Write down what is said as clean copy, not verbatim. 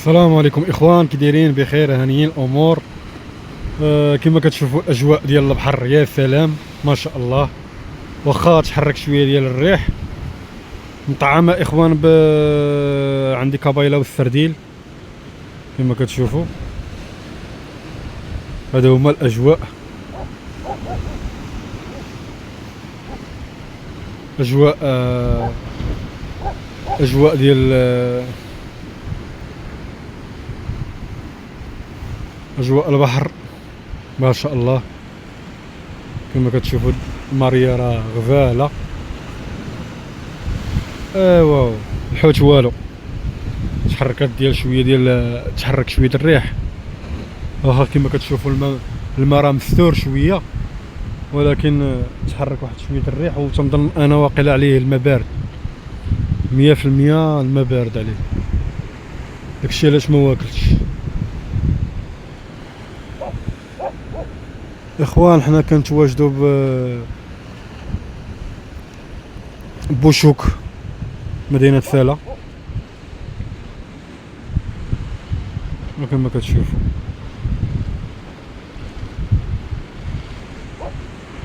السلام عليكم اخوان، كي دايرين؟ بخير، هانيين الامور. كما كتشوفوا الاجواء ديال البحر يا سلام ما شاء الله. واخا تحرك شويه ديال الريح. مطعمه اخوان عندي كابايله والسرديل كما كتشوفوا. هذا هما الاجواء. اجواء اجواء ديال اجواء البحر ما شاء الله. كما كتشوفوا الماريا راه غزاله. ايوا الحوت والو، تحركات ديال شويه ديال تحرك شويه الريح. واخا كما كتشوفوا الماء راه مستور شويه، ولكن تحرك واحد شويه الريح. وتنظن انا واقيلا عليه الماء بارد 100%. الماء بارد عليه، داكشي علاش ما واكلتش. اخوان حنا كنتواجدوا بوشوك، مدينه سالا، وكما كتشوفوا